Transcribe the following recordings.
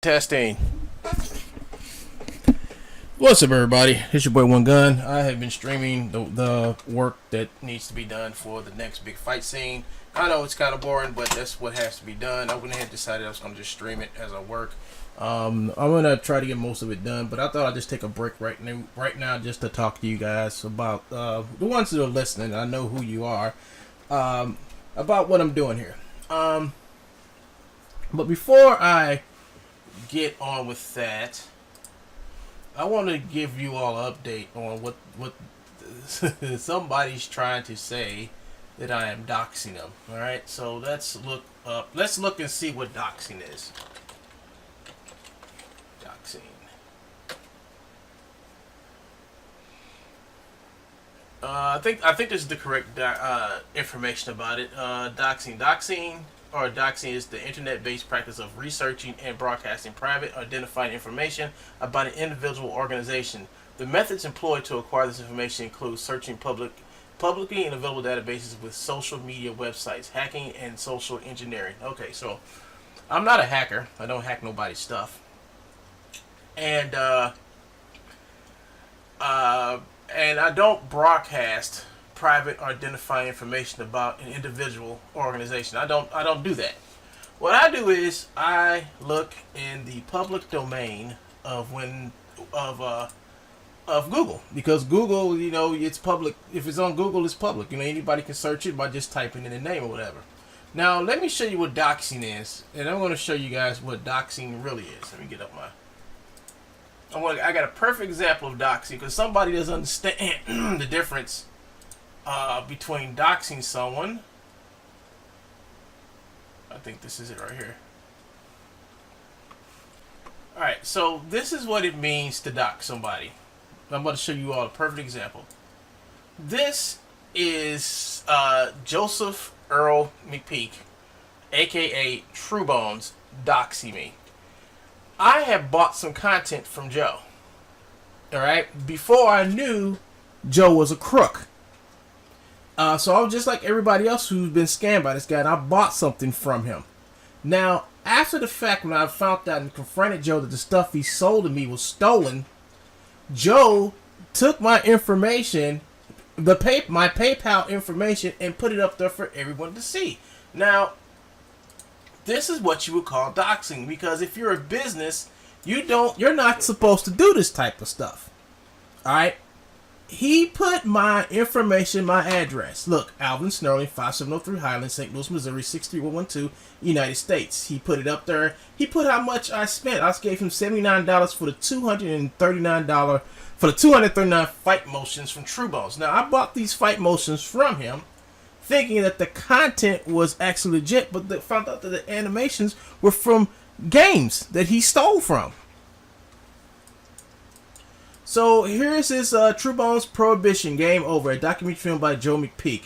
Testing. What's up, everybody? It's your boy One Gun. I have been streaming the work that needs to be done for the next big fight scene. I know it's kind of boring, but that's what has to be done. I went ahead and decided I was going to just stream it as I work. I'm going to try to get most of it done, but I thought I'd just take a break right now just to talk to you guys about the ones that are listening. I know who you are, about what I'm doing here. But before I get on with that, I want to give you all an update on what somebody's trying to say, that I am doxing them. All right, so let's look and see what doxing is. Doxing. I think this is the correct information about it. Doxing is the internet-based practice of researching and broadcasting private or identified information about an individual organization. The methods employed to acquire this information include searching publicly and available databases with social media websites, hacking, and social engineering. Okay, so I'm not a hacker. I don't hack nobody's stuff. And I don't broadcast private or identify information about an individual organization. I don't do that. What I do is I look in the public domain of Google, because Google, it's public. If it's on Google, it's public. Anybody can search it by just typing in the name or whatever. Now let me show you what doxing is, and I'm going to show you guys what doxing really is. Let me get up my. I got a perfect example of doxing, because somebody doesn't understand the difference between doxing someone. I think this is it right here. Alright, so this is what it means to dox somebody. I'm going to show you all a perfect example. This is Joseph Earl Mcpeek, aka True Bones, doxing me. I have bought some content from Joe. Alright, before I knew Joe was a crook. So I was just like everybody else who's been scammed by this guy, and I bought something from him. Now, after the fact, when I found out and confronted Joe that the stuff he sold to me was stolen, Joe took my information, my PayPal information, and put it up there for everyone to see. Now, this is what you would call doxing, because if you're a business, you're not supposed to do this type of stuff. All right. He put my information, my address. Look, Alvin Snurling, 5703 Highland, St. Louis, Missouri, 63112, United States. He put it up there. He put how much I spent. I gave him $79 for the $239 fight motions from True Bones. Now, I bought these fight motions from him, thinking that the content was actually legit, but found out that the animations were from games that he stole from. So here's his True Bones Prohibition Game Over, a documentary film by Joe Mcpeek.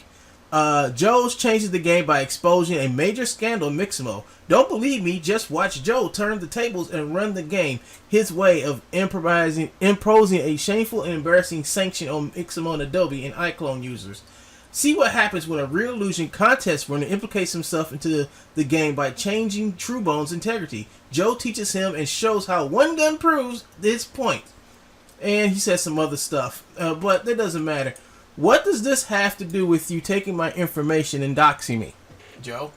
Joe's changes the game by exposing a major scandal in Mixamo. Don't believe me? Just watch Joe turn the tables and run the game his way of imposing a shameful and embarrassing sanction on Mixamo and Adobe and iClone users. See what happens when a real illusion contest runner implicates himself into the game by changing True Bones' integrity. Joe teaches him and shows how One Gun proves this point. And he says some other stuff, but that doesn't matter. What does this have to do with you taking my information and doxing me, Joe?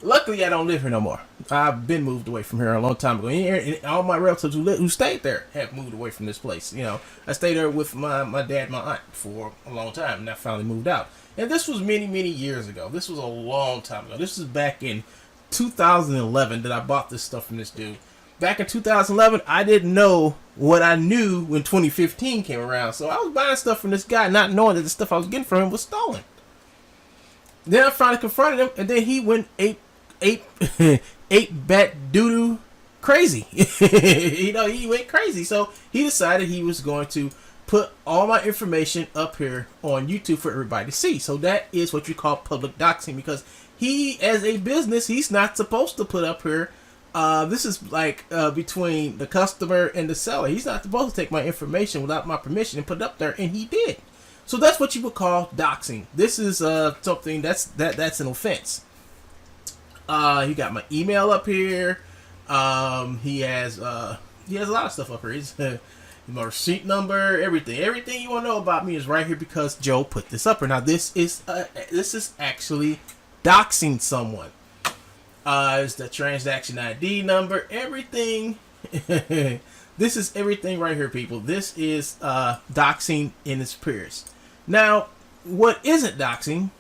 Luckily, I don't live here no more. I've been moved away from here a long time ago. And all my relatives who stayed there have moved away from this place. I stayed there with my dad and my aunt for a long time, and I finally moved out. And this was many, many years ago. This was a long time ago. This was back in 2011 that I bought this stuff from this dude. Back in 2011, I didn't know what I knew when 2015 came around. So I was buying stuff from this guy, not knowing that the stuff I was getting from him was stolen. Then I finally confronted him, and then he went eight bat doo-doo crazy. He went crazy. So he decided he was going to put all my information up here on YouTube for everybody to see. So that is what you call public doxing, because he, as a business, he's not supposed to put up here. This is like between the customer and the seller. He's not supposed to take my information without my permission and put it up there, and he did. So that's what you would call doxing. This is something that's an offense. You got my email up here. He has a lot of stuff up here. He's my receipt number, everything you want to know about me is right here because Joe put this up here. Now this is actually doxing someone. It's the transaction ID number, everything. This is everything right here, people. This is doxing in its purest. Now, what isn't doxing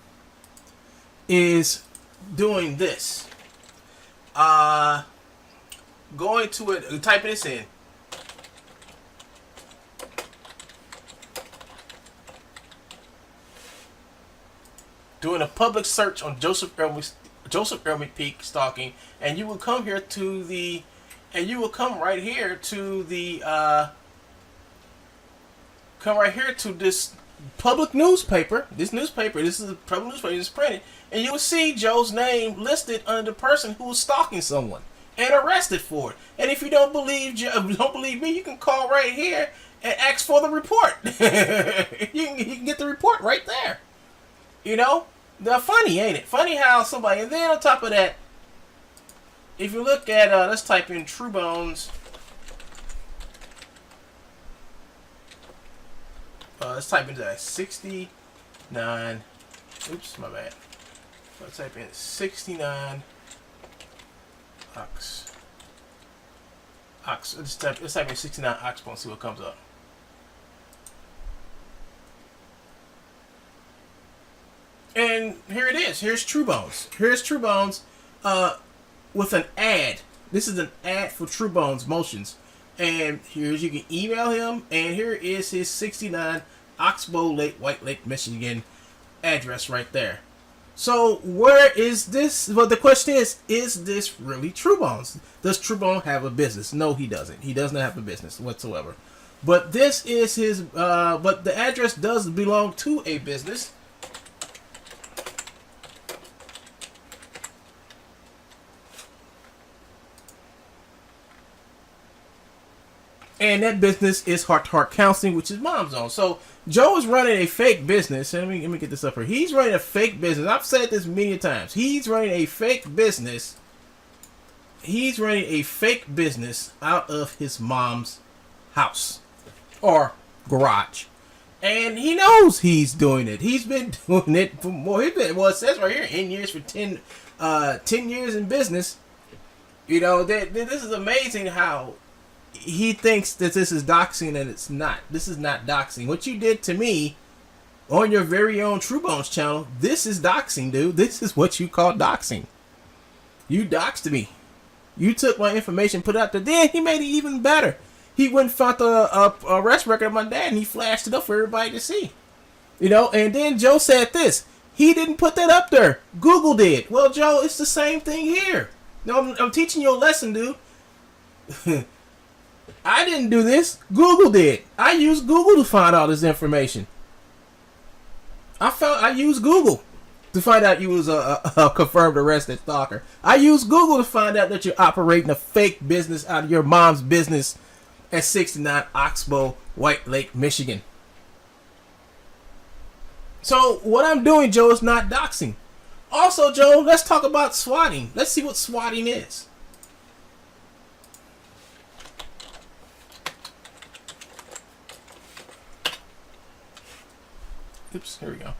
is doing this. Going to it, typing this in. Doing a public search on Joseph Earl Mcpeek stalking, and you will come here to the, and you will come right here to the, come right here to this public newspaper. This is a public newspaper. It's printed, and you will see Joe's name listed under the person who was stalking someone and arrested for it. And if you don't believe me, you can call right here and ask for the report. you can get the report right there. You know, they're funny, ain't it? Funny how somebody, and then on top of that, if you look at, let's type in True Bones. Let's type into that 69. Oops, my bad. Let's type in 69 ox. Let's type in 69 oxbow and see what comes up. And here it is. Here's True Bones. Here's True Bones with an ad. This is an ad for True Bones Motions. And here's, you can email him. And here is his 69 Oxbow Lake, White Lake, Michigan address right there. So where is this? Well, the question is this really True Bones? Does True Bones have a business? No, he doesn't. He doesn't have a business whatsoever. But this is his, but the address does belong to a business. And that business is Heart to Heart Counseling, which is Mom's Zone. So Joe is running a fake business. And let me get this up here. He's running a fake business. I've said this many times. He's running a fake business. He's running a fake business out of his mom's house or garage. And he knows he's doing it. He's been doing it for more. Well, it says right here, in years for 10 years in business. You know, this is amazing how he thinks that this is doxing, and it's not. This is not doxing. What you did to me on your very own True Bones channel, this is doxing, dude. This is what you call doxing. You doxed me. You took my information, put it out there. Then he made it even better. He went and found the arrest record of my dad, and he flashed it up for everybody to see. You know, and then Joe said this. He didn't put that up there. Google did. Well, Joe, it's the same thing here. No, I'm teaching you a lesson, dude. I didn't do this. Google did. I used Google to find all this information. I used Google to find out you was a confirmed arrested stalker. I used Google to find out that you're operating a fake business out of your mom's business at 69 Oxbow, White Lake, Michigan. So what I'm doing, Joe, is not doxing. Also, Joe, let's talk about swatting. Let's see what swatting is. Oops, here we go.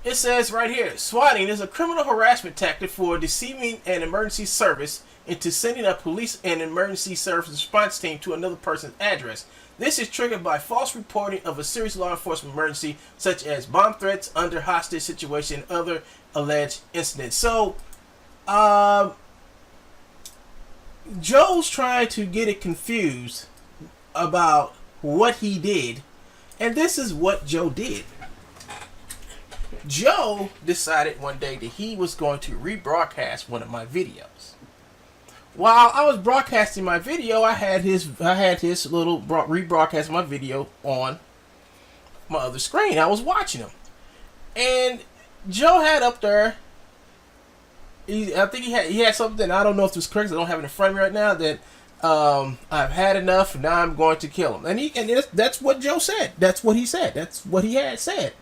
It says right here, swatting is a criminal harassment tactic for deceiving an emergency service into sending a police and emergency service response team to another person's address. This is triggered by false reporting of a serious law enforcement emergency, such as bomb threats, under hostage situation, and other alleged incidents. So, Joe's trying to get it confused about what he did. And this is what Joe did. Joe decided one day that he was going to rebroadcast one of my videos. While I was broadcasting my video, I had his little rebroadcast my video on my other screen. I was watching him, and Joe had up there. I think he had something. I don't know if it's correct. I don't have it in front of me right now. That I've had enough. Now I'm going to kill him. And that's what Joe said. That's what he said. That's what he had said.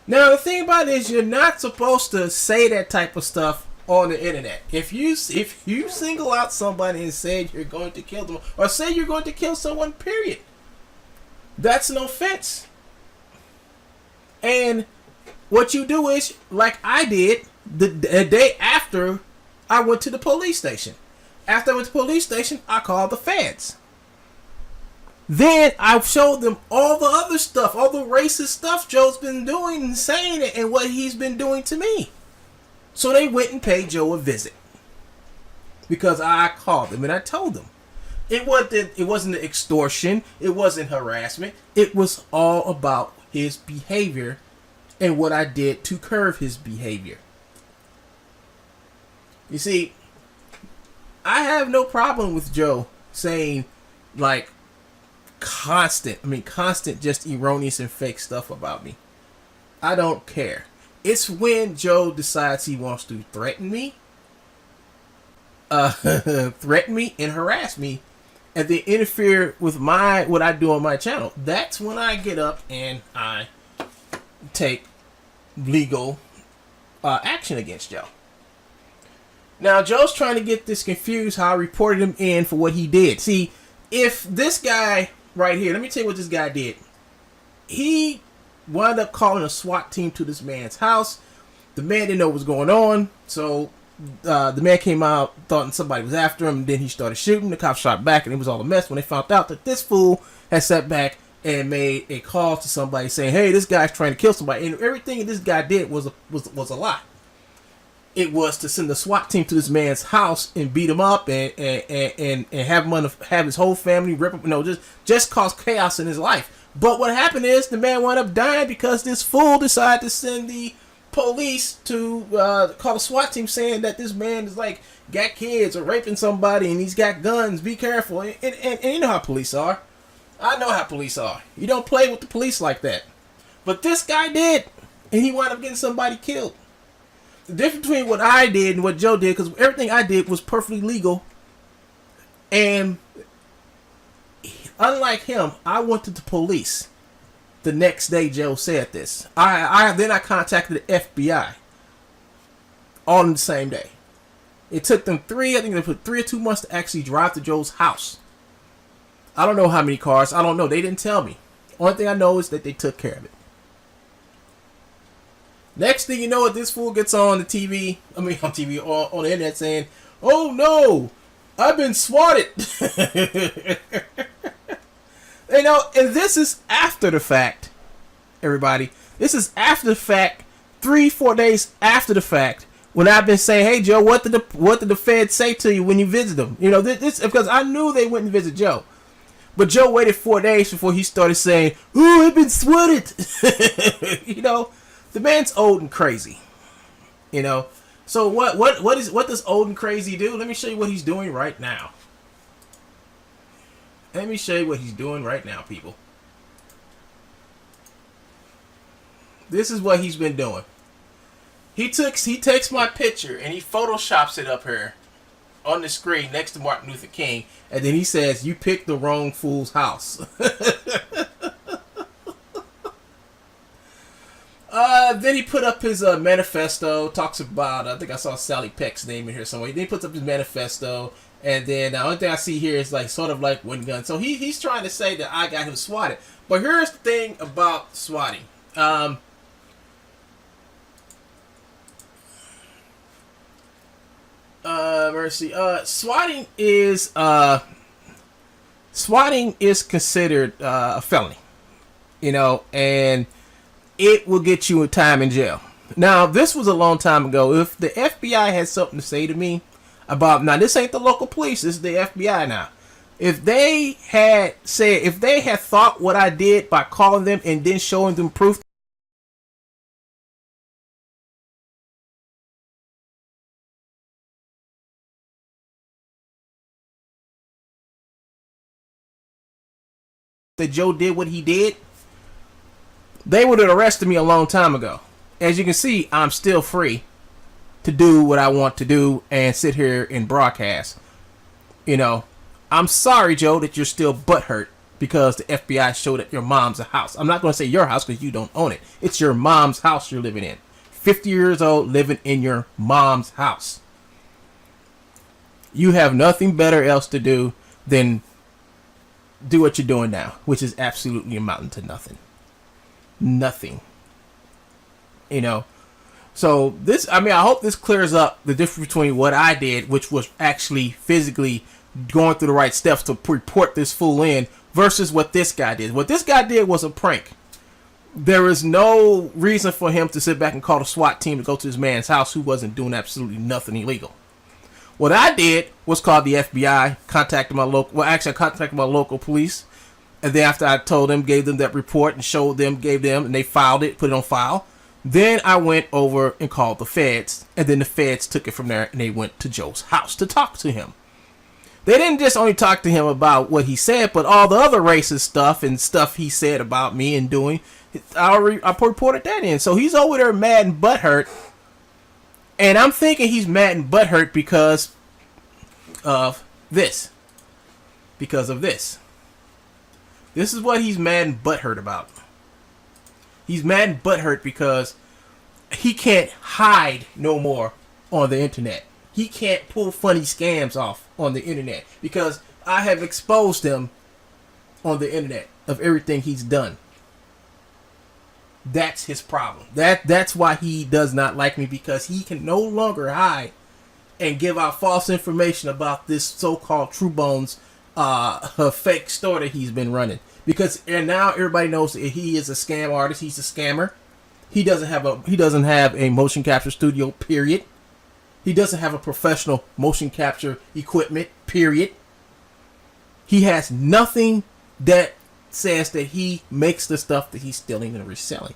Now the thing about it is, you're not supposed to say that type of stuff on the internet. If you single out somebody and say you're going to kill them, or say you're going to kill someone, period, that's an offense. And what you do is, like I did the day after I went to the police station. After I went to the police station, I called the feds. Then I showed them all the other stuff, all the racist stuff Joe's been doing and saying it, and what he's been doing to me. So they went and paid Joe a visit because I called them and I told them it wasn't extortion, it wasn't harassment, it was all about his behavior and what I did to curb his behavior. You see, I have no problem with Joe saying like constant just erroneous and fake stuff about me. I don't care. It's when Joe decides he wants to threaten me and harass me, and then interfere with what I do on my channel. That's when I get up and I take legal action against Joe. Now, Joe's trying to get this confused how I reported him in for what he did. See, if this guy right here, let me tell you what this guy did. He wound up calling a SWAT team to this man's house. The man didn't know what was going on, so the man came out, thought somebody was after him, and then he started shooting. The cops shot back, and it was all a mess when they found out that this fool had sat back and made a call to somebody saying, hey, this guy's trying to kill somebody. And everything that this guy did was a lie. It was to send the SWAT team to this man's house and beat him up and have him have his whole family rip him, just cause chaos in his life. But what happened is the man wound up dying because this fool decided to send the police to call the SWAT team saying that this man is like got kids or raping somebody and he's got guns. Be careful. And you know how police are. I know how police are. You don't play with the police like that. But this guy did, and he wound up getting somebody killed. The difference between what I did and what Joe did, because everything I did was perfectly legal, and unlike him, I went to the police the next day Joe said this. Then I contacted the FBI on the same day. It took them 3 or 2 months to actually drive to Joe's house. I don't know how many cars. I don't know. They didn't tell me. Only thing I know is that they took care of it. Next thing you know, this fool gets on the TV. On the internet saying, "Oh no, I've been swatted." And this is after the fact, everybody. This is after the fact, 3-4 days after the fact, when I've been saying, "Hey Joe, what did the Fed say to you when you visited them?" This because I knew they wouldn't visit Joe, but Joe waited 4 days before he started saying, "Oh, I've been swatted." The man's old and crazy. So what does old and crazy do? Let me show you what he's doing right now. Let me show you what he's doing right now, people. This is what he's been doing. He takes my picture and he photoshops it up here on the screen next to Martin Luther King, and then he says, "You picked the wrong fool's house." Then he put up his manifesto, talks about, I think I saw Sally Peck's name in here somewhere. Then he puts up his manifesto, and then the only thing I see here is sort of like one gun. So he's trying to say that I got him swatted. But here's the thing about swatting. Mercy. Swatting is considered a felony, and it will get you a time in jail. Now, this was a long time ago. If the FBI had something to say to me about, now this ain't the local police, this is the FBI now. If they had thought what I did by calling them and then showing them proof that Joe did what he did, they would have arrested me a long time ago. As you can see, I'm still free to do what I want to do and sit here and broadcast. I'm sorry, Joe, that you're still butthurt because the FBI showed at your mom's house. I'm not going to say your house because you don't own it. It's your mom's house you're living in. 50 years old, living in your mom's house. You have nothing better else to do than do what you're doing now, which is absolutely amounting to nothing. Nothing. You know? So this, I mean, I hope this clears up the difference between what I did, which was actually physically going through the right steps to report this fool in, versus what this guy did. What this guy did was a prank. There is no reason for him to sit back and call the SWAT team to go to this man's house who wasn't doing absolutely nothing illegal. What I did was call the FBI, contacted my local police, and then after I told them, gave them that report and showed them, gave them, and they filed it, put it on file. Then I went over and called the feds, and then the feds took it from there, and they went to Joe's house to talk to him. They didn't just only talk to him about what he said, but all the other racist stuff and stuff he said about me and doing. I reported that in. So he's over there mad and butthurt. And I'm thinking he's mad and butthurt because of this. Because of this. This is what he's mad and butthurt about. He's mad and butthurt because he can't hide no more on the internet. He can't pull funny scams off on the internet because I have exposed him on the internet of everything he's done. That's his problem. That's why he does not like me, because he can no longer hide and give out false information about this so-called True Bones fake store that he's been running. Because and now everybody knows that he is a scam artist. He's a scammer. He doesn't have a motion capture studio, period. He doesn't have a professional motion capture equipment, period. He has nothing that says that he makes the stuff that he's stealing and reselling.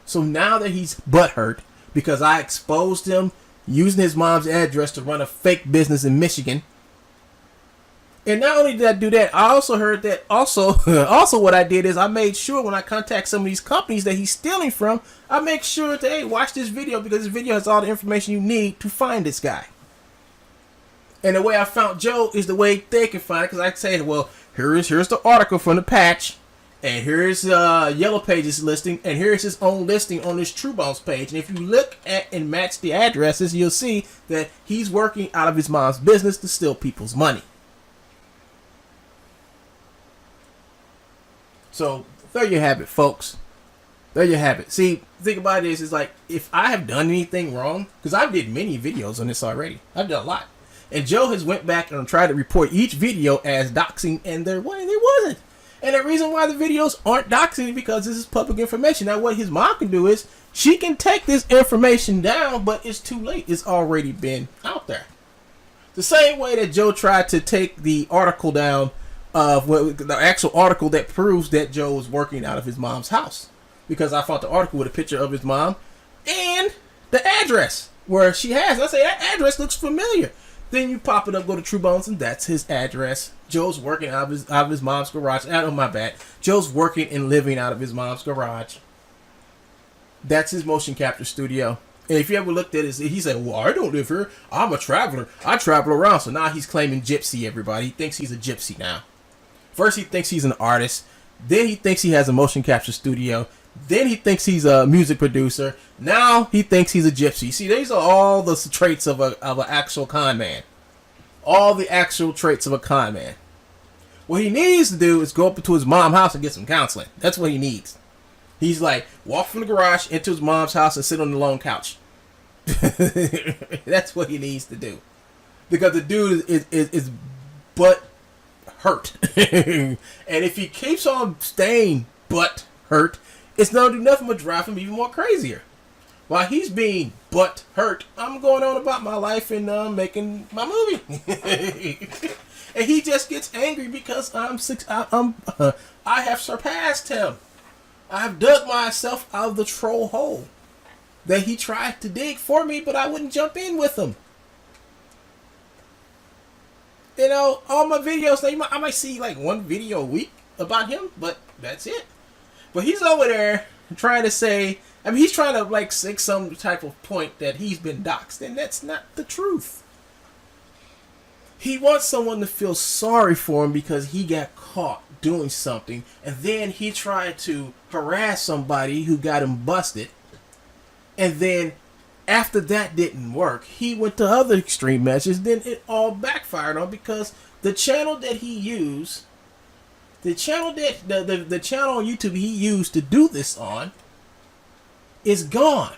So now that he's butthurt because I exposed him using his mom's address to run a fake business in Michigan. And not only did I do that, I also heard that also what I did is I made sure when I contact some of these companies that he's stealing from, I make sure that, hey, watch this video because this video has all the information you need to find this guy. And the way I found Joe is the way they can find it, because I say, well, here's the article from the patch, and here's Yellow Pages listing, and here's his own listing on this True Bones page. And if you look at and match the addresses, you'll see that he's working out of his mom's business to steal people's money. So there you have it, folks. There you have it. See, the thing about it is like, if I have done anything wrong, because I've did many videos on this already. I've done a lot. And Joe has went back and tried to report each video as doxing, and it wasn't. And the reason why the videos aren't doxing is because this is public information. Now, what his mom can do is, she can take this information down, but it's too late. It's already been out there. The same way that Joe tried to take the article down of the actual article that proves that Joe was working out of his mom's house. Because I found the article with a picture of his mom and the address where she has. I say, that address looks familiar. Then you pop it up, go to True Bones, and that's his address. Joe's working out of his mom's garage. Oh, my bad. Joe's working and living out of his mom's garage. That's his motion capture studio. And if you ever looked at it, he said, well, I don't live here. I'm a traveler. I travel around. So now he's claiming gypsy, everybody. He thinks he's a gypsy now. First, he thinks he's an artist. Then he thinks he has a motion capture studio. Then he thinks he's a music producer. Now he thinks he's a gypsy. See, these are all the traits of an actual con man. All the actual traits of a con man. What he needs to do is go up to his mom's house and get some counseling. That's what he needs. He's like, walk from the garage into his mom's house and sit on the lone couch. That's what he needs to do. Because the dude is butt hurt. And if he keeps on staying butt hurt, it's going to do nothing but drive him even more crazier. While he's being butt hurt, I'm going on about my life and making my movie. And he just gets angry because I have surpassed him. I have dug myself out of the troll hole that he tried to dig for me, but I wouldn't jump in with him. You know, all my videos, I might see like one video a week about him, but that's it. But he's over there trying to say, I mean, he's trying to like make some type of point that he's been doxxed, and that's not the truth. He wants someone to feel sorry for him because he got caught doing something, and then he tried to harass somebody who got him busted, and then after that didn't work, he went to other extreme measures. Then it all backfired on because the channel that he used, the channel that the channel on YouTube he used to do this on, is gone.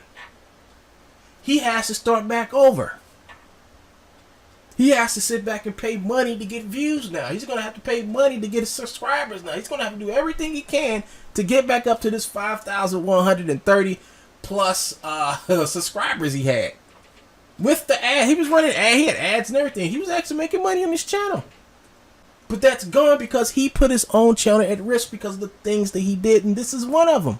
He has to start back over. He has to sit back and pay money to get views now. He's going to have to pay money to get subscribers now. He's going to have to do everything he can to get back up to this 5,130 plus subscribers he had. With the ad, he was running ad, he had ads and everything. He was actually making money on his channel. But that's gone because he put his own channel at risk because of the things that he did, and this is one of them.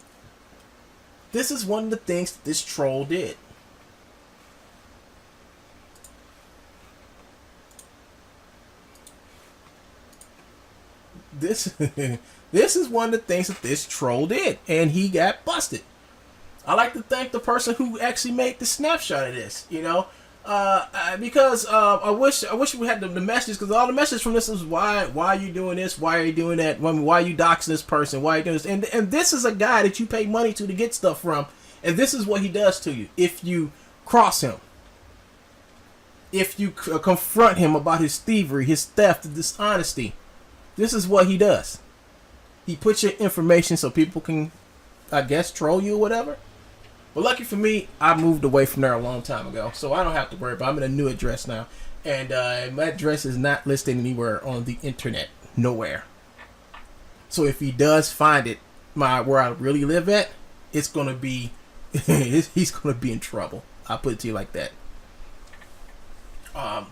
This is one of the things that this troll did. This is one of the things that this troll did, and he got busted. I like to thank the person who actually made the snapshot of this, you know, because I wish we had the message, because all the message from this is why are you doing this, why are you doing that, why are you doxing this person, why are you doing this, and this is a guy that you pay money to get stuff from, and this is what he does to you if you cross him, if you confront him about his thievery, his theft, his dishonesty. This is what he does. He puts your information so people can, I guess, troll you or whatever. But lucky for me, I moved away from there a long time ago, so I don't have to worry about it. I'm in a new address now, and my address is not listed anywhere on the internet, nowhere. So if he does find it, where I really live at, it's gonna be, he's gonna be in trouble. I'll put it to you like that.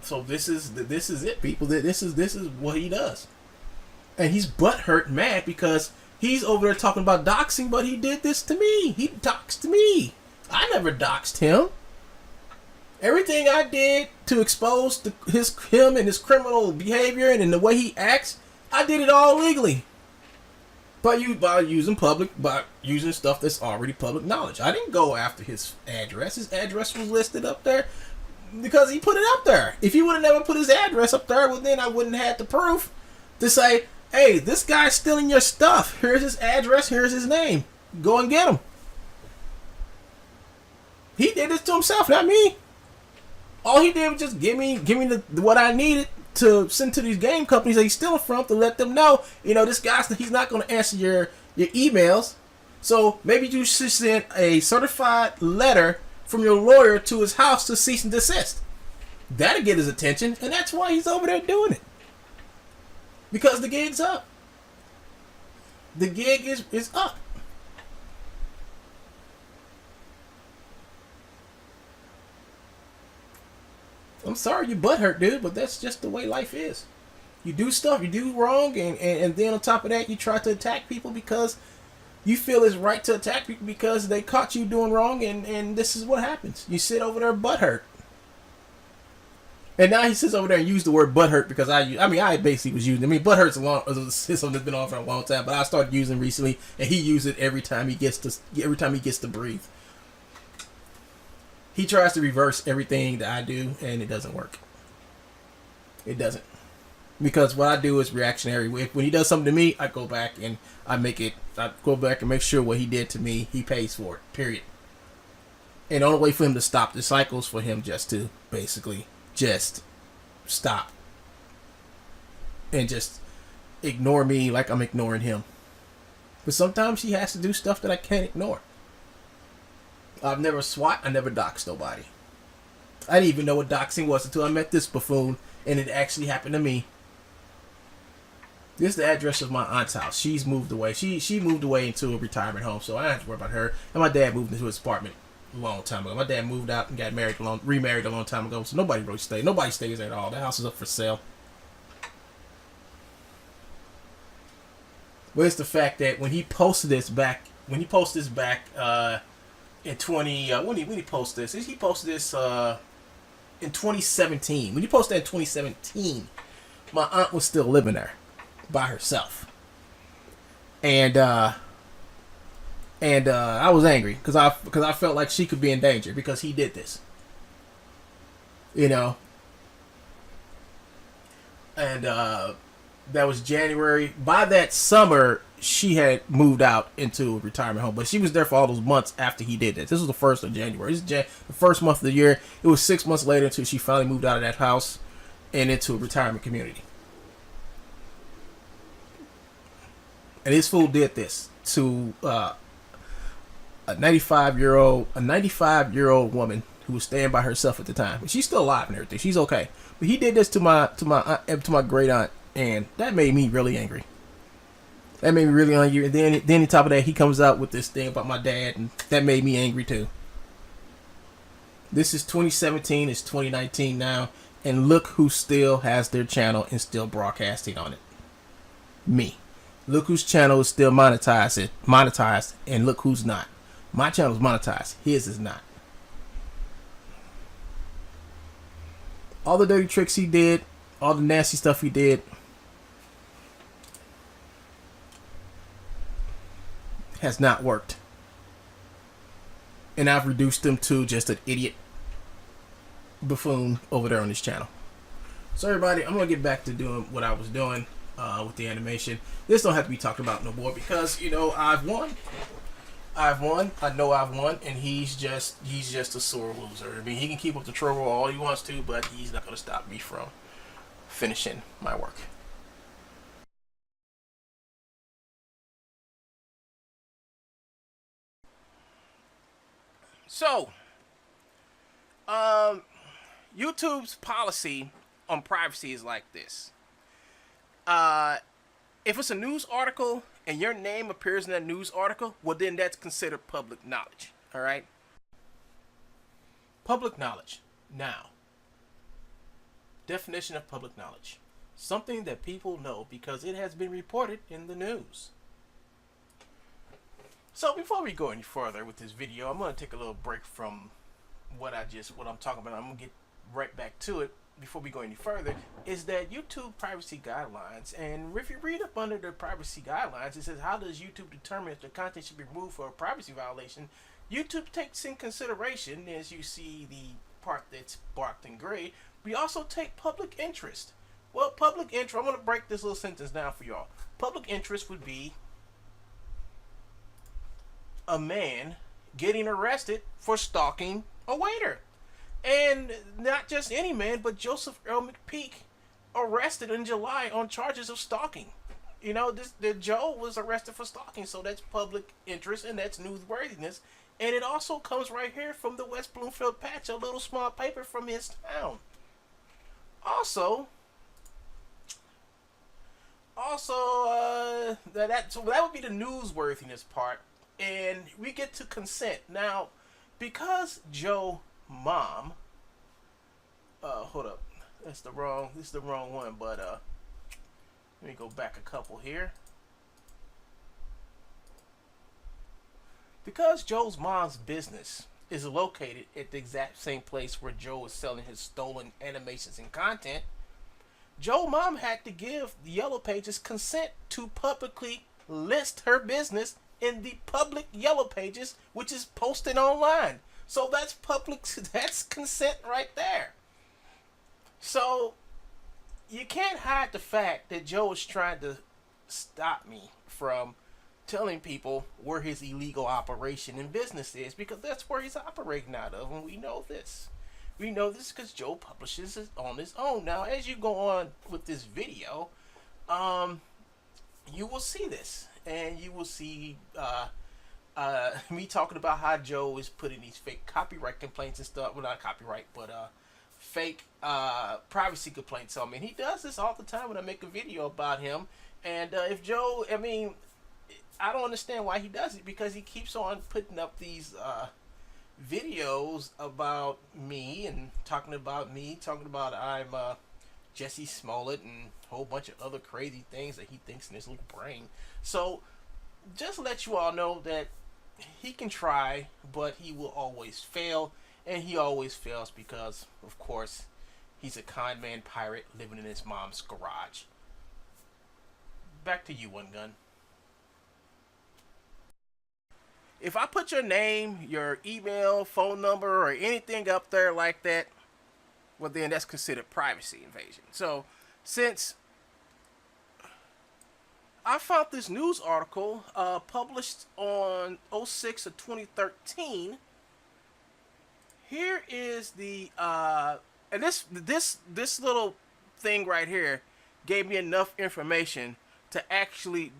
So this is it, people. This is what he does. And he's butthurt mad because he's over there talking about doxing, but he did this to me. He doxed me. I never doxed him. Everything I did to expose him and his criminal behavior and in the way he acts, I did it all legally. By using stuff that's already public knowledge. I didn't go after his address. His address was listed up there because he put it up there. If he would have never put his address up there, well, then I wouldn't have had the proof to say, hey, this guy's stealing your stuff. Here's his address. Here's his name. Go and get him. He did this to himself, not me. All he did was just give me what I needed to send to these game companies that he's stealing from, to let them know, you know, this guy's, he's not going to answer your emails. So maybe you should send a certified letter from your lawyer to his house to cease and desist. That'll get his attention, and that's why he's over there doing it. Because the gig's up. The gig is up. I'm sorry you butthurt, dude, but that's just the way life is. You do stuff, you do wrong, and then on top of that, you try to attack people because you feel it's right to attack people because they caught you doing wrong, and this is what happens. You sit over there butthurt. And now he sits over there and used the word butthurt because I basically was using. Butthurt's something that's been on for a long time, but I started using recently, and he uses it every time he gets to breathe. He tries to reverse everything that I do, and it doesn't work. It doesn't, because what I do is reactionary. When he does something to me, I go back and I go back and make sure what he did to me, he pays for it. Period. And the only way for him to stop the cycle is for him just to basically just stop and just ignore me like I'm ignoring him. But sometimes he has to do stuff that I can't ignore. I've never swat, I never doxed nobody. I didn't even know what doxing was until I met this buffoon, and it actually happened to me. This is the address of my aunt's house. She's moved away. She moved away into a retirement home, so I don't have to worry about her. And my dad moved into his apartment a long time ago. My dad moved out and got remarried a long time ago, so nobody really stayed. Nobody stays there at all. The house is up for sale. But it's the fact that when he posted this back, in 20, when he posted this? He posted this in 2017. When he posted that in 2017, my aunt was still living there by herself, and I was angry because I felt like she could be in danger because he did this, you know. and that was January. By that summer, she had moved out into a retirement home, but she was there for all those months after he did this. This was the 1st of January. This is the first month of the year. It was 6 months later until she finally moved out of that house and into a retirement community. And this fool did this to a 95-year-old woman who was staying by herself at the time. She's still alive and everything. She's okay. But he did this to my great aunt, and that made me really angry. That made me really angry. And then on top of that, he comes out with this thing about my dad, and that made me angry too. This is 2017. It's 2019 now, and look who still has their channel and still broadcasting on it. Me. Look whose channel is still monetized, and look who's not. My channel is monetized. His is not. All the dirty tricks he did, all the nasty stuff he did, has not worked. And I've reduced him to just an idiot buffoon over there on this channel. So everybody, I'm going to get back to doing what I was doing with the animation. This don't have to be talked about no more because, you know, I've won. I know I've won, and he's just a sore loser. I mean, he can keep up the trouble all he wants to, but he's not going to stop me from finishing my work. So, YouTube's policy on privacy is like this. If it's a news article and your name appears in that news article, well, then that's considered public knowledge. All right? Public knowledge. Now, definition of public knowledge. Something that people know because it has been reported in the news. So before we go any further with this video, I'm going to take a little break from what I'm talking about. I'm going to get right back to it. Before we go any further, is that YouTube privacy guidelines, and if you read up under the privacy guidelines, it says, how does YouTube determine if the content should be removed for a privacy violation? YouTube takes in consideration, as you see the part that's marked in gray, we also take public interest. Well, public interest, I'm going to break this little sentence down for y'all. Public interest would be a man getting arrested for stalking a waiter. And not just any man, but Joseph Earl Mcpeek, arrested in July on charges of stalking. You know, Joe was arrested for stalking, so that's public interest and that's newsworthiness. And it also comes right here from the West Bloomfield Patch, a little small paper from his town. So that would be the newsworthiness part, and we get to consent now because Joe mom, hold up, this is the wrong one, but let me go back a couple here. Because Joe's mom's business is located at the exact same place where Joe is selling his stolen animations and content, Joe mom had to give the Yellow Pages consent to publicly list her business in the public Yellow Pages, which is posted online. So that's public, that's consent right there. So you can't hide the fact that Joe is trying to stop me from telling people where his illegal operation and business is, because that's where he's operating out of, and we know this. We know this because Joe publishes it on his own. Now, as you go on with this video, you will see this, and you will see me talking about how Joe is putting these fake copyright complaints and stuff. Well, not copyright, but fake privacy complaints on me. And he does this all the time when I make a video about him. And if Joe, I mean, I don't understand why he does it, because he keeps on putting up these videos about me and talking about I'm Jesse Smollett and a whole bunch of other crazy things that he thinks in his little brain. So just to let you all know that he can try, but he will always fail, and he always fails because, of course, he's a con man pirate living in his mom's garage. Back to you, One Gun. If I put your name, your email, phone number, or anything up there like that, well, then that's considered privacy invasion. So since I found this news article published on 06 of 2013. Here is the and this little thing right here gave me enough information to actually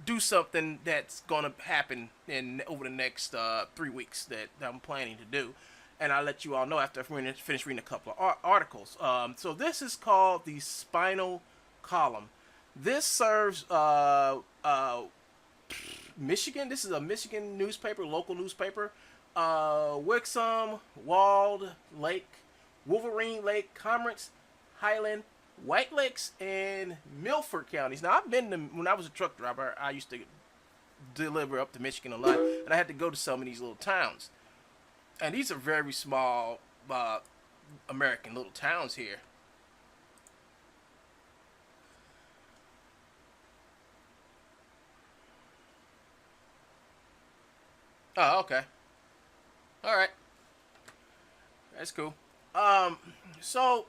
do something that's gonna happen in over the next 3 weeks that I'm planning to do, and I'll let you all know after I finish reading a couple of articles. So this is called the spinal column. This serves Michigan. This is a Michigan newspaper, local newspaper. Wixom, Walled Lake, Wolverine Lake, Commerce, Highland, White Lakes, and Milford counties. Now, I've been to, when I was a truck driver, I used to deliver up to Michigan a lot, and I had to go to some of these little towns. And these are very small American little towns here. Oh, okay. All right. That's cool. So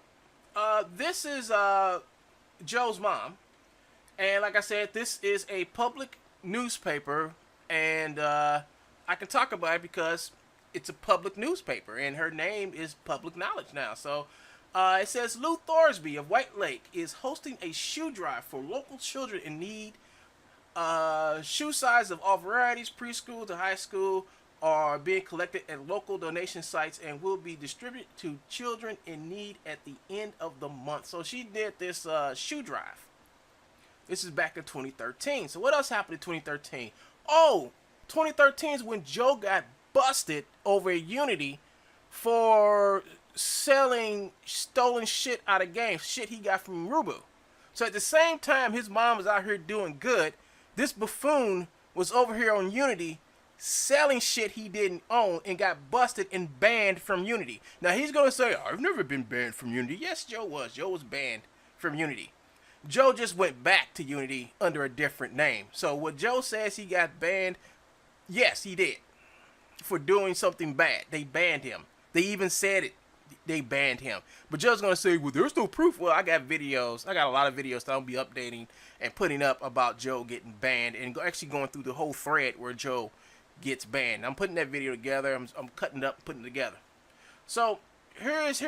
this is Joe's mom, and like I said, this is a public newspaper, and I can talk about it because it's a public newspaper, and her name is public knowledge now. So it says Lou Thorsby of White Lake is hosting a shoe drive for local children in need. Shoe size of all varieties, preschool to high school, are being collected at local donation sites and will be distributed to children in need at the end of the month. So she did this shoe drive. This is back in 2013. So what else happened in 2013? Oh, 2013 is when Joe got busted over at Unity for selling stolen shit out of games, shit he got from Rubu. So at the same time his mom was out here doing good, this buffoon was over here on Unity selling shit he didn't own and got busted and banned from Unity. Now he's going to say, I've never been banned from Unity. Yes, Joe was. Joe was banned from Unity. Joe just went back to Unity under a different name. So what Joe says he got banned, yes, he did. For doing something bad. They banned him. They even said it. They banned him. But Joe's going to say, well, there's no proof. Well, I got videos. I got a lot of videos that I'll be updating and putting up about Joe getting banned and actually going through the whole thread where Joe gets banned. I'm putting that video together. I'm cutting it up and putting it together. So here is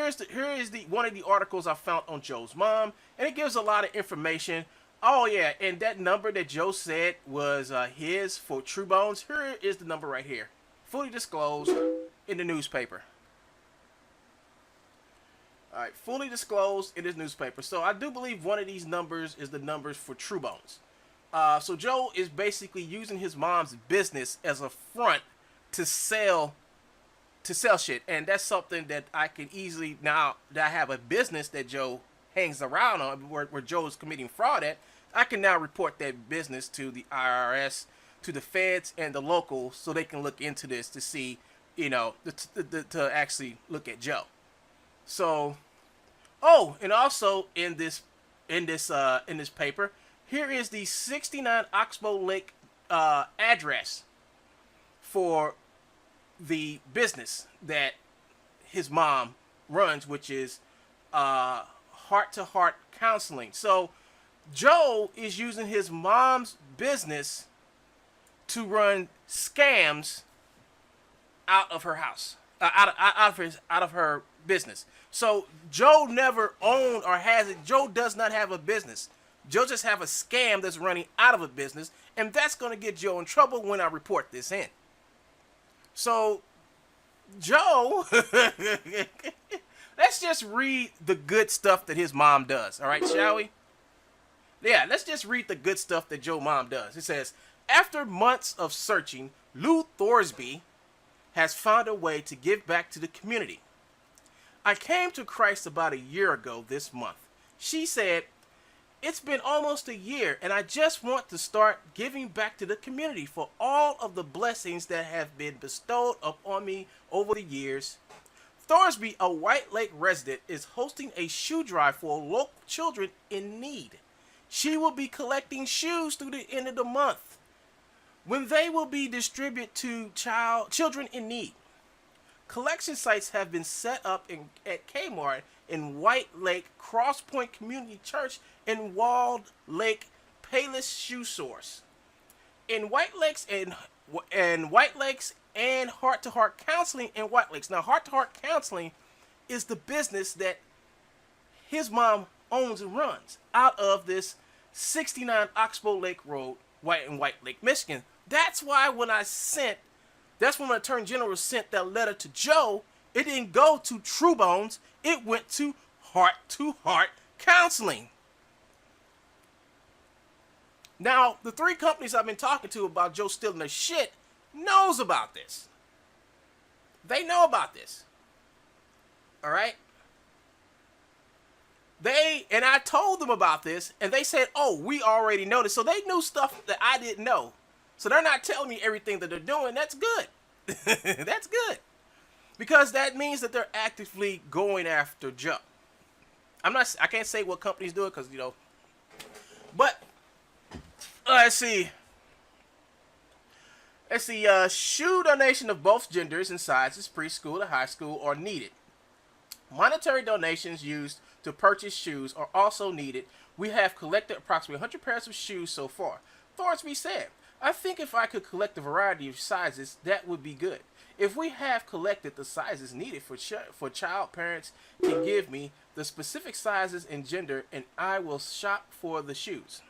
the one of the articles I found on Joe's mom, and it gives a lot of information. Oh yeah, and that number that Joe said was his for True Bones. Here is the number right here, fully disclosed in the newspaper. All right, fully disclosed in this newspaper. So I do believe one of these numbers is the numbers for True Bones. So Joe is basically using his mom's business as a front to sell shit, and that's something that I can easily, now that I have a business that Joe hangs around on, where Joe is committing fraud at, I can now report that business to the IRS, to the feds, and the locals, so they can look into this to see, you know, to actually look at Joe. So, oh, and also in this paper, here is the 69 Oxbow Lake address for the business that his mom runs, which is heart-to-heart counseling. So Joe is using his mom's business to run scams out of her house, out of her business. So Joe never owned or has it. Joe does not have a business. Joe just have a scam that's running out of a business, and that's going to get Joe in trouble when I report this in. So, Joe, let's just read the good stuff that his mom does, all right, shall we? Yeah, let's just read the good stuff that Joe's mom does. It says, after months of searching, Lou Thorsby has found a way to give back to the community. I came to Christ about a year ago this month. She said, it's been almost a year, and I just want to start giving back to the community for all of the blessings that have been bestowed upon me over the years. Thorsby, a White Lake resident, is hosting a shoe drive for local children in need. She will be collecting shoes through the end of the month, when they will be distributed to children in need. Collection sites have been set up at Kmart in White Lake, Cross Point Community Church, and Walled Lake Payless Shoe Source. In White Lakes and Heart to Heart Counseling in White Lakes. Now, Heart to Heart Counseling is the business that his mom owns and runs out of this 69 Oxbow Lake Road, White Lake, Michigan. That's when the Attorney General sent that letter to Joe. It didn't go to True Bones. It went to Heart Counseling. Now, the three companies I've been talking to about Joe stealing their shit knows about this. They know about this. All right? And I told them about this, and they said, oh, we already know this. So they knew stuff that I didn't know. So they're not telling me everything that they're doing. That's good. That's good. Because that means that they're actively going after Joe. I can't say what companies do it because, but let's see. Shoe donation of both genders and sizes, preschool to high school, are needed. Monetary donations used to purchase shoes are also needed. We have collected approximately 100 pairs of shoes so far. Thorsby said, I think if I could collect a variety of sizes, that would be good. If we have collected the sizes needed for child, parents can give me the specific sizes and gender, and I will shop for the shoes.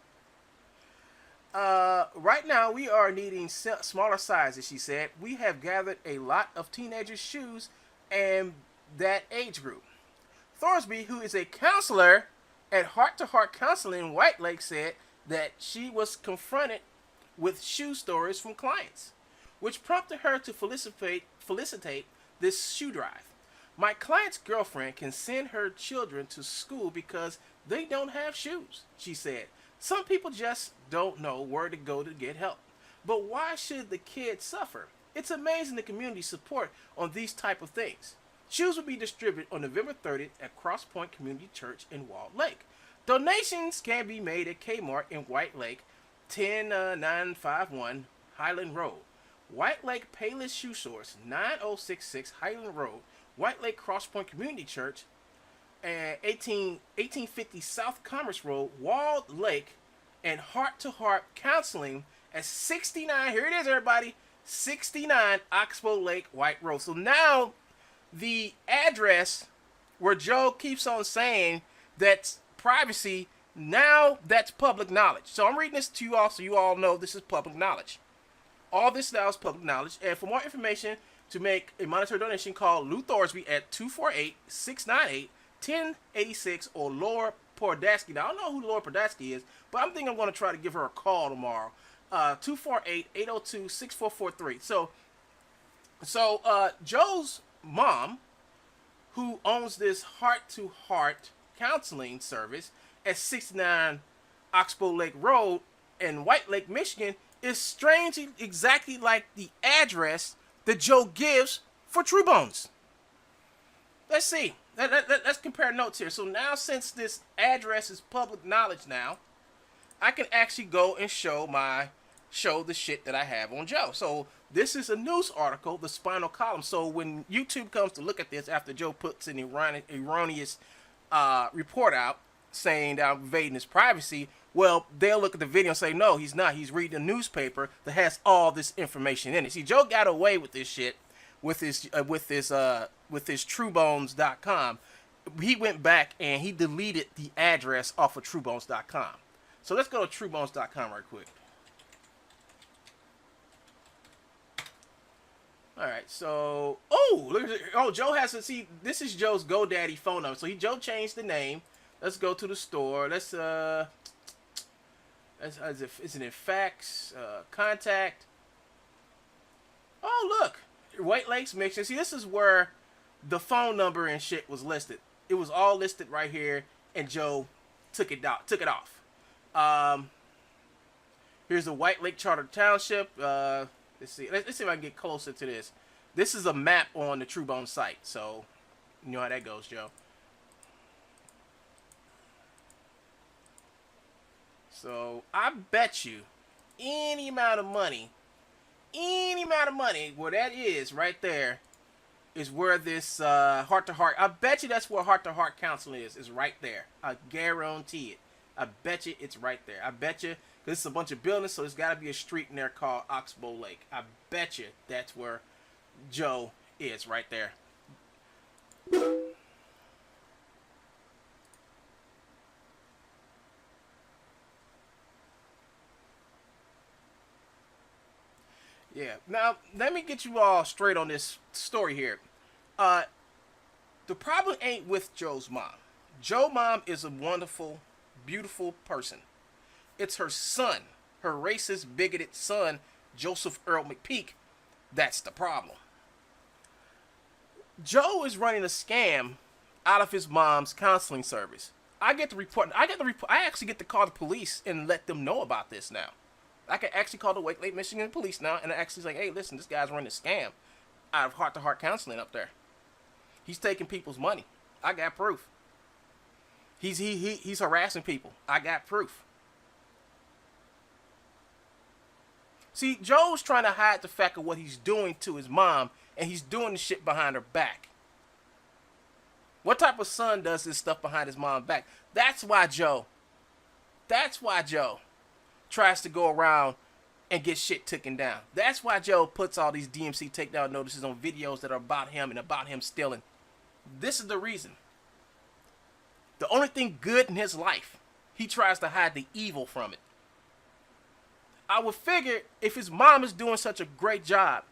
Right now, we are needing smaller sizes, she said. We have gathered a lot of teenagers' shoes and that age group. Thorsby, who is a counselor at Heart to Heart Counseling in White Lake, said that she was confronted with shoe stories from clients, which prompted her to felicitate this shoe drive. My client's girlfriend can send her children to school because they don't have shoes, she said. Some people just don't know where to go to get help. But why should the kids suffer? It's amazing the community support on these type of things. Shoes will be distributed on November 30th at Cross Point Community Church in Walled Lake. Donations can be made at Kmart in White Lake, 10951 Highland Road. White Lake Payless Shoe Source, 9066 Highland Road. White Lake Cross Point Community Church, 1850 South Commerce Road, Walled Lake, and Heart to Heart Counseling at 69, here it is everybody, 69 Oxbow Lake, White Road. So now the address where Joe keeps on saying that's privacy, now that's public knowledge. So I'm reading this to you all so you all know this is public knowledge. All this now is public knowledge. And for more information, to make a monetary donation, call Lou Thorsby at 248-698-1086 or Laura Pordaski. Now, I don't know who Laura Pordaski is, but I'm thinking I'm going to try to give her a call tomorrow. 248-802-6443. So Joe's mom, who owns this heart-to-heart counseling service at 69 Oxbow Lake Road in White Lake, Michigan, is strangely exactly like the address that Joe gives for True Bones. Let's see. Let's compare notes here. So now, since this address is public knowledge now, I can actually go and show the shit that I have on Joe. So this is a news article, the spinal column. So when YouTube comes to look at this after Joe puts an erroneous report out saying that I'm invading his privacy, well, they'll look at the video and say, no, he's not. He's reading a newspaper that has all this information in it. See, Joe got away with this shit with his TrueBones.com. He went back and he deleted the address off of TrueBones.com. So let's go to TrueBones.com right quick. All right, so Joe has to see. This is Joe's GoDaddy phone number. So Joe changed the name. Let's go to the store. Is it in fax? Contact. Oh, look. White Lakes, Michigan. See, this is where the phone number and shit was listed. It was all listed right here, and Joe took it off. Here's the White Lake Charter Township. Let's see if I can get closer to this. This is a map on the True Bones site, so you know how that goes, Joe. So I bet you any amount of money, where that is right there, is where this heart-to-heart, I bet you that's where heart-to-heart counseling is right there. I guarantee it. I bet you it's right there. I bet you, this is a bunch of buildings, so there's got to be a street in there called Oxbow Lake. I bet you that's where Joe is right there. Yeah. Now, let me get you all straight on this story here. The problem ain't with Joe's mom. Joe's mom is a wonderful, beautiful person. It's her son, her racist, bigoted son, Joseph Earl Mcpeek. That's the problem. Joe is running a scam out of his mom's counseling service. I actually get to call the police and let them know about this now. I can actually call the Wake Lake, Michigan police now and actually say, hey, listen, this guy's running a scam out of heart-to-heart counseling up there. He's taking people's money. I got proof. He's harassing people. I got proof. See, Joe's trying to hide the fact of what he's doing to his mom, and he's doing the shit behind her back. What type of son does this stuff behind his mom's back? That's why Joe tries to go around and get shit taken down. That's why Joe puts all these DMC takedown notices on videos that are about him and about him stealing. This is the reason. The only thing good in his life, he tries to hide the evil from it. I would figure if his mom is doing such a great job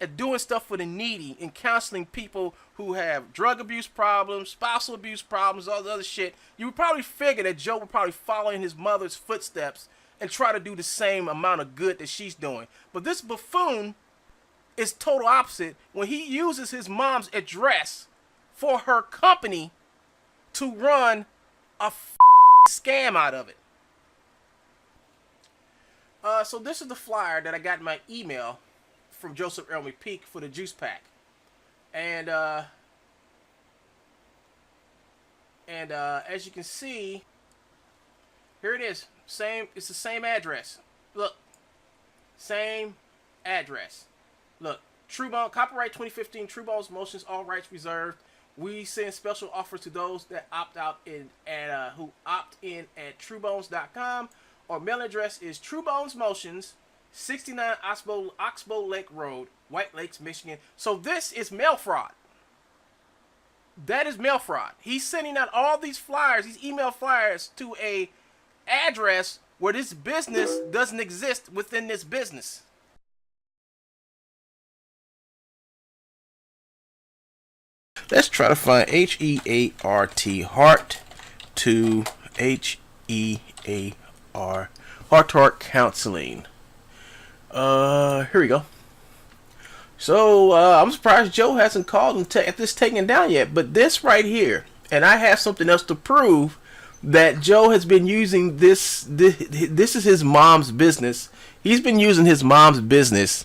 at doing stuff for the needy and counseling people who have drug abuse problems, spousal abuse problems, all the other shit, you would probably figure that Joe would probably follow in his mother's footsteps and try to do the same amount of good that she's doing. But this buffoon is total opposite when he uses his mom's address for her company to run a scam out of it. So this is the flyer that I got in my email from Joseph Earl Mcpeek for the juice pack. And as you can see, here it is. It's the same address. Look. Same address. Look. Truebone, copyright 2015, Truebone's Motions, all rights reserved. We send special offers to those that opt out who opt in at truebones.com. Our mail address is Truebones Motions, 69 Oxbow Lake Road, White Lakes, Michigan. So this is mail fraud. That is mail fraud. He's sending out all these flyers, these email flyers, to a address where this business doesn't exist within this business. Let's try to find H-E-A-R-T, heart to H-E-A-R, heart-to-heart counseling. Here we go. So, I'm surprised Joe hasn't called and at this taken down yet, but this right here, and I have something else to prove that Joe has been using this is his mom's business. He's been using his mom's business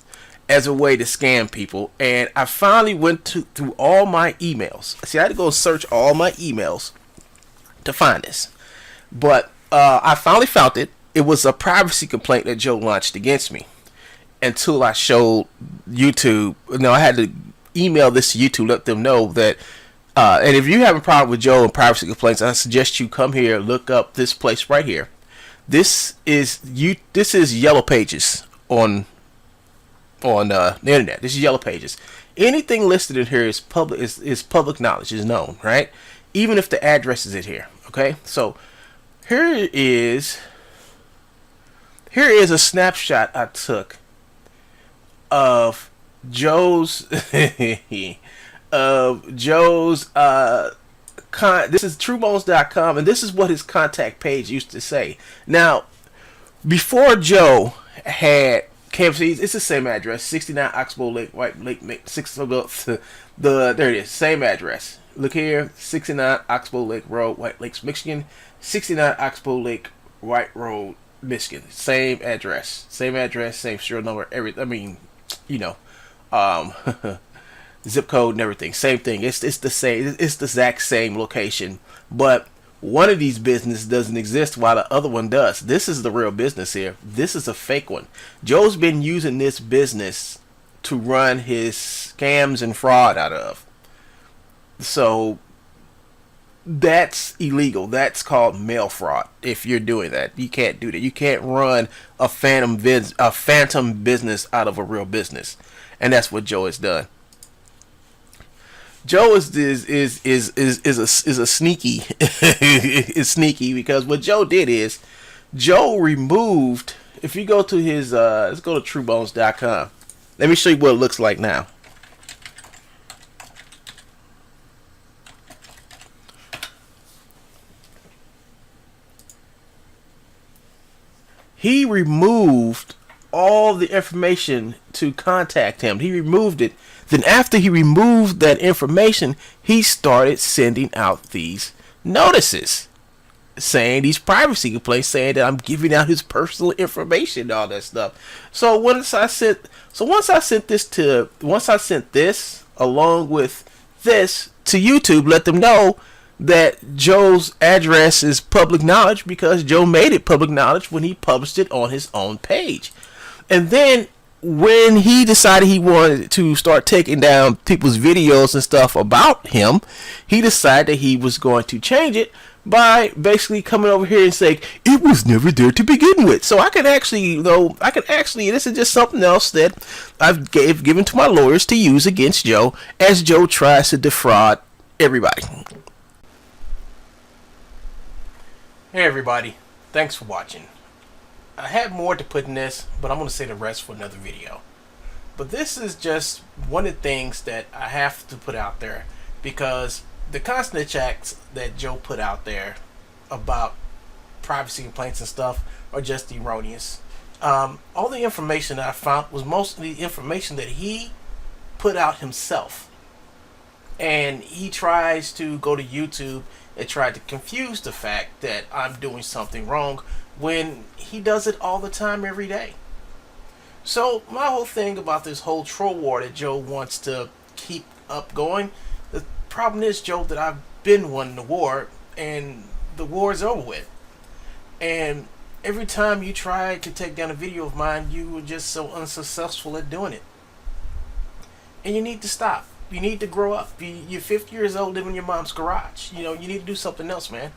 as a way to scam people, and I finally went through all my emails. See, I had to go search all my emails to find this, but I finally found it. It was a privacy complaint that Joe launched against me until I showed YouTube. I had to email this to YouTube, let them know that. And if you have a problem with Joe and privacy complaints, I suggest you come here, look up this place right here. This is Yellow Pages on the internet. This is Yellow Pages. Anything listed in here is public knowledge, is known, right? Even if the address is in here. Okay, so here is a snapshot I took of Joe's this is truebones.com, and this is what his contact page used to say. Now, before Joe had KFC's, it's the same address, 69 Oxbow Lake, White Lake, there it is, same address. Look here, 69 Oxbow Lake Road, White Lakes, Michigan, 69 Oxbow Lake, White Road, Michigan. Same address, same serial number, zip code and everything, same thing. It's the same. It's the exact same location, but one of these businesses doesn't exist while the other one does. This is the real business here. This is a fake one. Joe's been using this business to run his scams and fraud out of. So that's illegal. That's called mail fraud. If you're doing that, you can't do that. You can't run a phantom business out of a real business, and that's what Joe has done. Joe is a sneaky is sneaky, because what Joe did is Joe removed. If you go to his let's go to truebones.com. Let me show you what it looks like now. He removed all the information to contact him. He removed it. Then after he removed that information, he started sending out these notices, saying these privacy complaints, saying that I'm giving out his personal information and all that stuff. So once I sent this along with this to YouTube, let them know that Joe's address is public knowledge, because Joe made it public knowledge when he published it on his own page. And then when he decided he wanted to start taking down people's videos and stuff about him, he decided that he was going to change it by basically coming over here and saying it was never there to begin with. So I can actually, this is just something else that I've given to my lawyers to use against Joe, as Joe tries to defraud everybody. Hey everybody, thanks for watching. I had more to put in this, but I'm going to say the rest for another video. But this is just one of the things that I have to put out there, because the constant attacks that Joe put out there about privacy complaints and stuff are just erroneous. All the information that I found was mostly information that he put out himself. And he tries to go to YouTube and try to confuse the fact that I'm doing something wrong, when he does it all the time, every day. So my whole thing about this whole troll war that Joe wants to keep up going, the problem is, Joe, that I've been winning the war, and the war is over with. And every time you try to take down a video of mine, you were just so unsuccessful at doing it. And you need to stop. You need to grow up. You're 50 years old living in your mom's garage. You know, you need to do something else, man.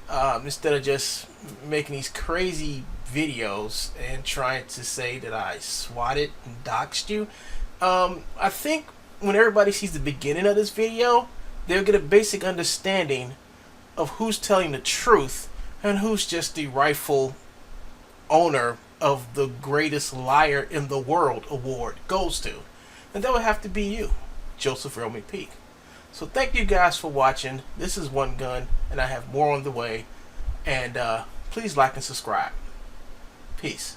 Instead of just making these crazy videos and trying to say that I swatted and doxed you. I think when everybody sees the beginning of this video, they'll get a basic understanding of who's telling the truth and who's just the rightful owner of the greatest liar in the world award goes to. And that would have to be you, Joseph Earl Mcpeek. So thank you guys for watching. This is One Gun, and I have more on the way. And please like and subscribe. Peace.